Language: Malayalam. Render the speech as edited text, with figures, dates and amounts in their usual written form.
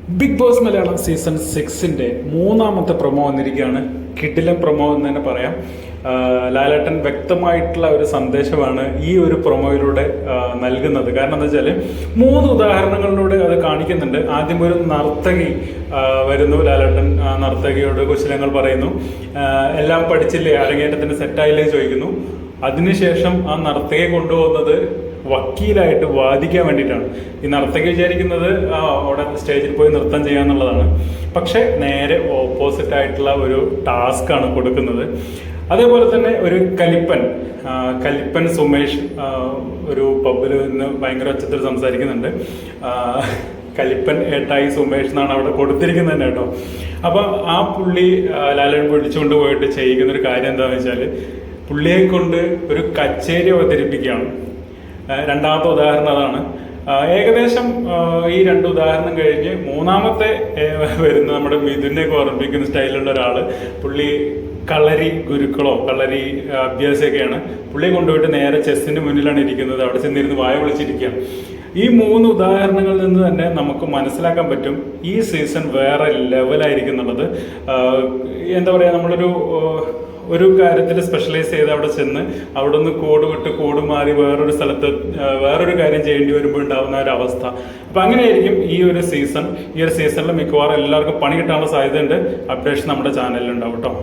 ബിഗ് ബോസ് മലയാളം സീസൺ 6-ന്റെ മൂന്നാമത്തെ പ്രൊമോ വന്നിരിക്കുകയാണ്. കിടിലൻ പ്രൊമോ എന്ന് തന്നെ പറയാം. ലാലേട്ടൻ വ്യക്തമായിട്ടുള്ള ഒരു സന്ദേശമാണ് ഈ ഒരു പ്രൊമോയിലൂടെ നൽകുന്നത്. കാരണം എന്താ വെച്ചാൽ 3 ഉദാഹരണങ്ങളിലൂടെ അത് കാണിക്കുന്നുണ്ട്. ആദ്യം ഒരു നർത്തകി വരുന്നു. ലാലേട്ടൻ നർത്തകിയോട് കുശലങ്ങൾ പറയുന്നു. എല്ലാം പഠിച്ചില്ലേ, അരങ്ങേറ്റത്തിന് സെറ്റായില്ലേ ചോദിക്കുന്നു. അതിനുശേഷം ആ നർത്തകിയെ കൊണ്ടുപോകുന്നത് വക്കീലായിട്ട് വാദിക്കാൻ വേണ്ടിയിട്ടാണ്. ഈ നർത്തകി വിചാരിക്കുന്നത് അവിടെ സ്റ്റേജിൽ പോയി നൃത്തം ചെയ്യാന്നുള്ളതാണ്. പക്ഷെ നേരെ ഓപ്പോസിറ്റ് ആയിട്ടുള്ള ഒരു ടാസ്ക്കാണ് കൊടുക്കുന്നത്. അതേപോലെ തന്നെ ഒരു കലിപ്പൻ സുമേഷ് ഒരു പബ്ബിൽ നിന്ന് ഭയങ്കര ഒച്ചത്തിൽ സംസാരിക്കുന്നുണ്ട്. കലിപ്പൻ ഏട്ടായി സുമേഷ് എന്നാണ് അവിടെ കൊടുത്തിരിക്കുന്നത് തന്നെ കേട്ടോ. അപ്പം ആ പുള്ളി ലാലേട്ടൻ വിളിച്ചുകൊണ്ട് പോയിട്ട് ചെയ്യിക്കുന്ന ഒരു കാര്യം എന്താണെന്ന് വെച്ചാൽ പുള്ളിയെ കൊണ്ട് ഒരു കച്ചേരി അവതരിപ്പിക്കുകയാണ്. രണ്ടാമത്തെ ഉദാഹരണം അതാണ്. ഏകദേശം ഈ 2 ഉദാഹരണം കഴിഞ്ഞ് മൂന്നാമത്തെ വരുന്ന നമ്മുടെ മിഥുനെയൊക്കെ ഓർമ്മിപ്പിക്കുന്ന സ്റ്റൈലുള്ള ഒരാൾ, പുള്ളി കളരി ഗുരുക്കളോ കളരി അഭ്യാസമൊക്കെയാണ്. പുള്ളിയെ കൊണ്ടുപോയിട്ട് നേരെ ചെസ്സിന്റെ മുന്നിലാണ് ഇരിക്കുന്നത്. അവിടെ ചെന്നിരുന്ന് വായ വിളിച്ചിരിക്കുകയാണ്. ഈ 3 ഉദാഹരണങ്ങളിൽ നിന്ന് തന്നെ നമുക്ക് മനസ്സിലാക്കാൻ പറ്റും ഈ സീസൺ വേറെ ലെവലായിരിക്കും എന്നുള്ളത്. എന്താ പറയുക, ഒരു കാര്യത്തിൽ സ്പെഷ്യലൈസ് ചെയ്ത് അവിടെ ചെന്ന് അവിടെ നിന്ന് കോഡ് വിട്ട് കോഡ് മാറി വേറൊരു സ്ഥലത്ത് വേറൊരു കാര്യം ചെയ്യേണ്ടി വരുമ്പോൾ ഉണ്ടാകുന്ന ഒരു അവസ്ഥ. അപ്പം അങ്ങനെയായിരിക്കും ഈ ഒരു സീസണിൽ മിക്കവാറും എല്ലാവർക്കും പണി കിട്ടാനുള്ള സാധ്യതയുണ്ട്. അപ്ഡേഷൻ നമ്മുടെ ചാനലിൽ ഉണ്ടാവും കേട്ടോ.